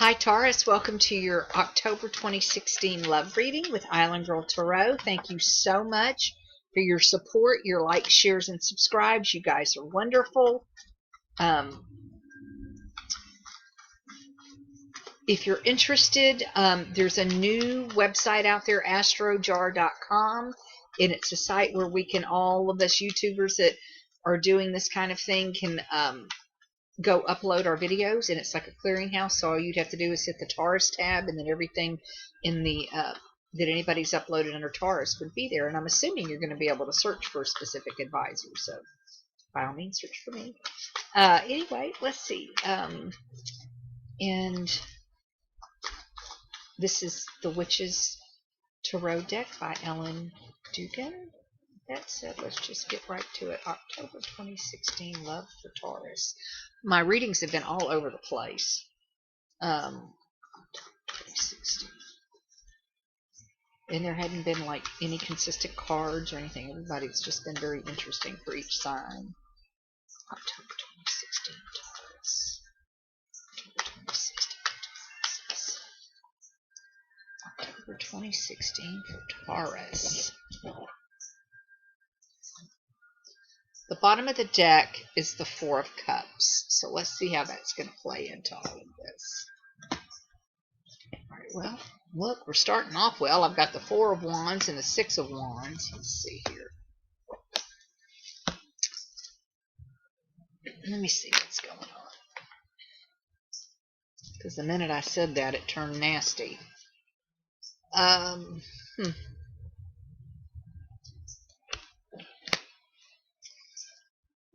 Hi Taurus, welcome to your October 2016 love reading with Islandgirl Tarot. Thank you so much for your support, your likes, shares, and subscribes. You guys are wonderful. If you're interested, there's a new website out there, astrojar.com, and it's a site where we can, all of us YouTubers that are doing this kind of thing can go upload our videos, and it's like a clearinghouse. So all you'd have to do is hit the Taurus tab, and then everything in the that anybody's uploaded under Taurus would be there. And I'm assuming you're going to be able to search for a specific advisor, so by all means search for me. Anyway, let's see. And this is the Witch's Tarot deck by Ellen Dugan. That said, let's just get right to it. October 2016, love for Taurus. My readings have been all over the place. 2016. And there hadn't been like any consistent cards or anything. Everybody's just been very interesting for each sign. October 2016, Taurus. October 2016 for Taurus. The bottom of the deck is the Four of Cups. So let's see how that's going to play into all of this. All right, well, look, we're starting off well. I've got the Four of Wands and the Six of Wands. Let's see here. Let me see what's going on. Because the minute I said that, it turned nasty.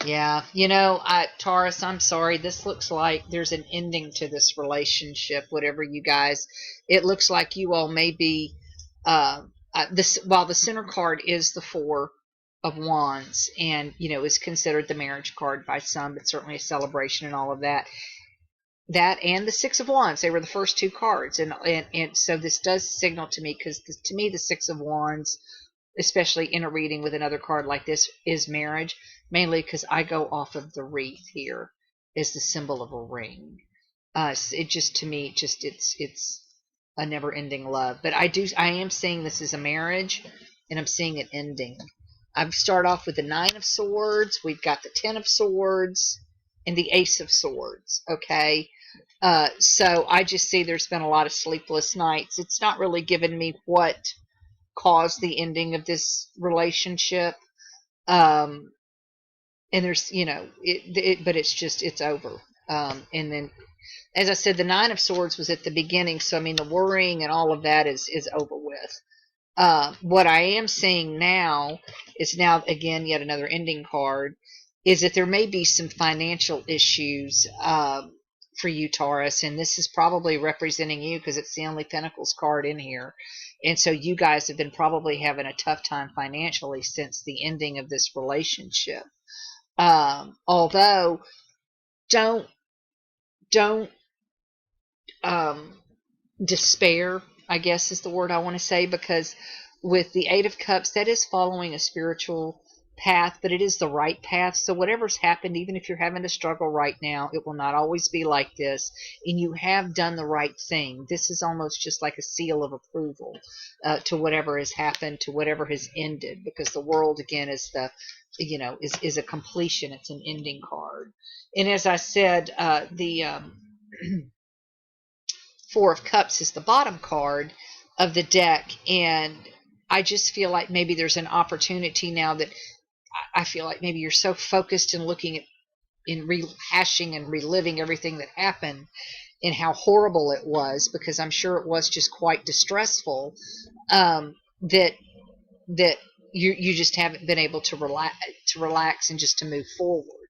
Yeah, you know, Taurus, I'm sorry. This looks like there's an ending to this relationship, whatever you guys. It looks like you all may be, while the center card is the Four of Wands and, you know, is considered the marriage card by some, but certainly a celebration and all of that. That and the Six of Wands, they were the first two cards. And so this does signal to me, because to me, the Six of Wands, especially in a reading with another card like this, is marriage, mainly because I go off of the wreath here as the symbol of a ring. It just, to me, just it's a never-ending love. But I am seeing this as a marriage, and I'm seeing it ending. I start off with the Nine of Swords. We've got the Ten of Swords and the Ace of Swords. Okay. So I just see there's been a lot of sleepless nights. It's not really given me what caused the ending of this relationship. And there's, you know, but it's just, it's over. And then, as I said, the Nine of Swords was at the beginning. So, I mean, the worrying and all of that is over with. What I am seeing now is again, yet another ending card, is that there may be some financial issues for you, Taurus, and this is probably representing you because it's the only Pentacles card in here. And so you guys have been probably having a tough time financially since the ending of this relationship. Although, don't despair, I guess is the word I want to say, because with the Eight of Cups, that is following a spiritual path, but it is the right path. So whatever's happened, even if you're having to struggle right now, it will not always be like this, and you have done the right thing. This is almost just like a seal of approval to whatever has happened, to whatever has ended, because the World, again, is the, you know, is a completion. It's an ending card. And as I said, the Four of Cups is the bottom card of the deck, and I just feel like maybe there's an opportunity now that I feel like maybe you're so focused in looking at, in rehashing and reliving everything that happened and how horrible it was, because I'm sure it was just quite distressful, that you just haven't been able to relax and just to move forward.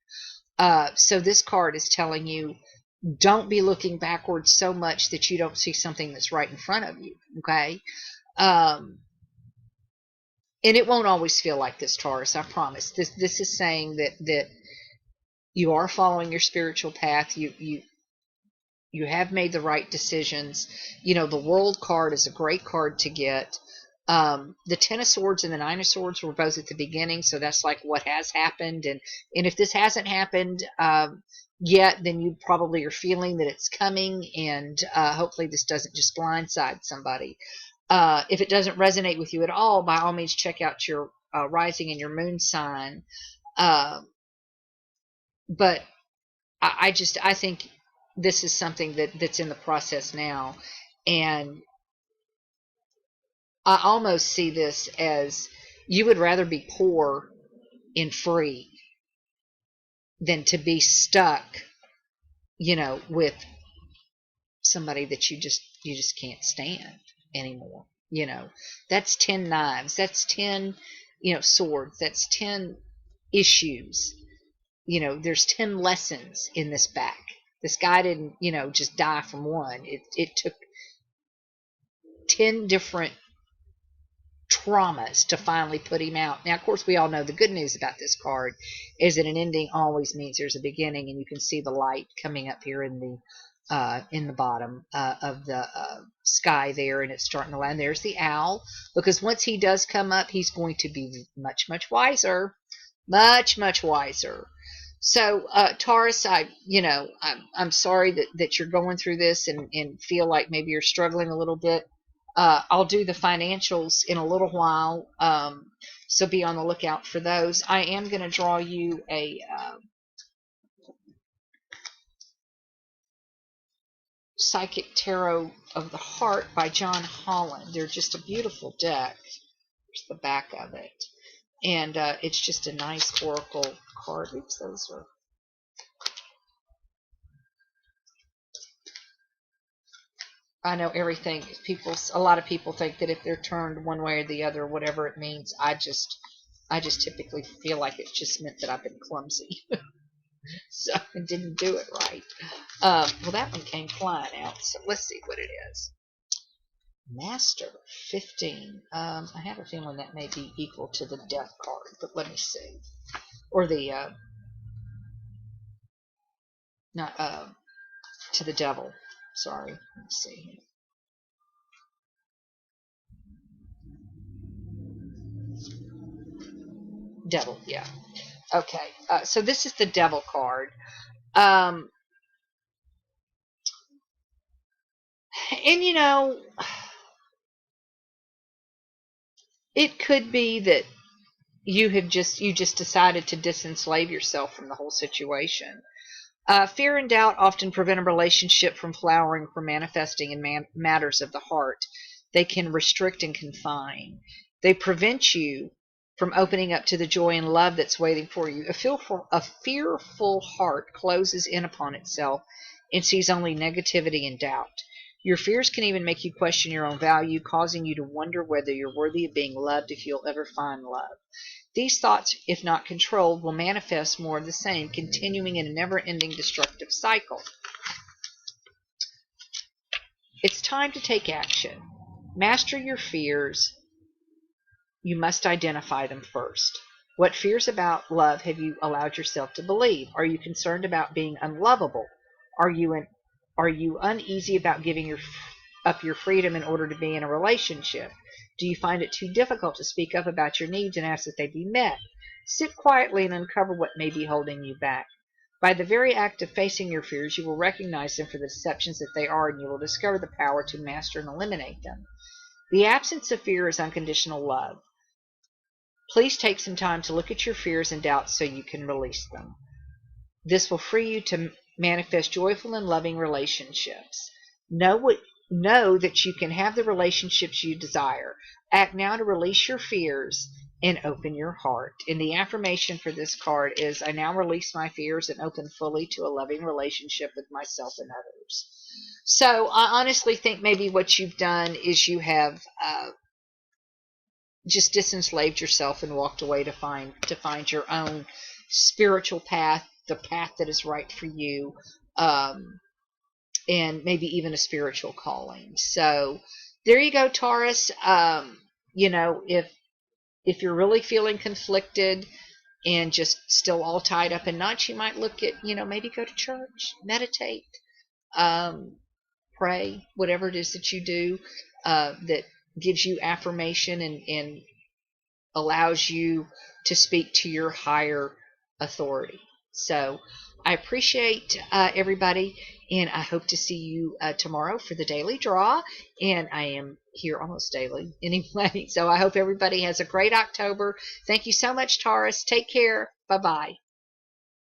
So this card is telling you, don't be looking backwards so much that you don't see something that's right in front of you. Okay. And it won't always feel like this, Taurus, I promise. This is saying that you are following your spiritual path. You have made the right decisions. You know, the World card is a great card to get. The Ten of Swords and the Nine of Swords were both at the beginning, so that's like what has happened. And if this hasn't happened yet, then you probably are feeling that it's coming, and hopefully this doesn't just blindside somebody. If it doesn't resonate with you at all, by all means check out your rising and your moon sign. Uh, but I think this is something that's in the process now, and I almost see this as you would rather be poor and free than to be stuck, with somebody that you just can't stand anymore. That's 10 knives, that's 10, swords, that's 10 issues. There's 10 lessons in this back. This guy didn't, just die from one. It took 10 different traumas to finally put him out. Now, of course, we all know the good news about this card is that an ending always means there's a beginning, and you can see the light coming up here in the bottom of the sky there, and it's starting to land. There's the owl, because once he does come up, he's going to be much, much wiser, much, much wiser. So, Taurus, I'm sorry that you're going through this and feel like maybe you're struggling a little bit. I'll do the financials in a little while, so be on the lookout for those. I am going to draw you a Psychic Tarot of the Heart by John Holland. They're just a beautiful deck. There's the back of it. And it's just a nice oracle card. Oops, those are... I know everything. A lot of people think that if they're turned one way or the other, whatever it means, I just typically feel like it just meant that I've been clumsy. So I didn't do it right. Well, that one came flying out, so let's see what it is. Master 15. I have a feeling that may be equal to the Death card, but let me see. Or the not to the Devil. Sorry. Let's see. Devil, yeah. Okay. So this is the Devil card. And it could be that you just decided to disenslave yourself from the whole situation. Fear and doubt often prevent a relationship from flowering, from manifesting in matters of the heart. They can restrict and confine. They prevent you from opening up to the joy and love that's waiting for you. A fearful heart closes in upon itself and sees only negativity and doubt. Your fears can even make you question your own value, causing you to wonder whether you're worthy of being loved, if you'll ever find love. These thoughts, if not controlled, will manifest more of the same, continuing in a never-ending destructive cycle. It's time to take action. Master your fears. You must identify them first. What fears about love have you allowed yourself to believe? Are you concerned about being unlovable? Are you uneasy about giving up your freedom in order to be in a relationship? Do you find it too difficult to speak up about your needs and ask that they be met? Sit quietly and uncover what may be holding you back. By the very act of facing your fears, you will recognize them for the deceptions that they are, and you will discover the power to master and eliminate them. The absence of fear is unconditional love. Please take some time to look at your fears and doubts so you can release them. This will free you to manifest joyful and loving relationships. Know that you can have the relationships you desire. Act now to release your fears and open your heart. And the affirmation for this card is, I now release my fears and open fully to a loving relationship with myself and others. So I honestly think maybe what you've done is you have just disenslaved yourself and walked away to find your own spiritual path, the path that is right for you, and maybe even a spiritual calling. So there you go, Taurus. If you're really feeling conflicted and just still all tied up in knots, you might look at, maybe go to church, meditate, pray, whatever it is that you do that gives you affirmation and allows you to speak to your higher authority. So I appreciate everybody, and I hope to see you tomorrow for the daily draw. And I am here almost daily anyway. So I hope everybody has a great October. Thank you so much, Taurus. Take care. Bye bye.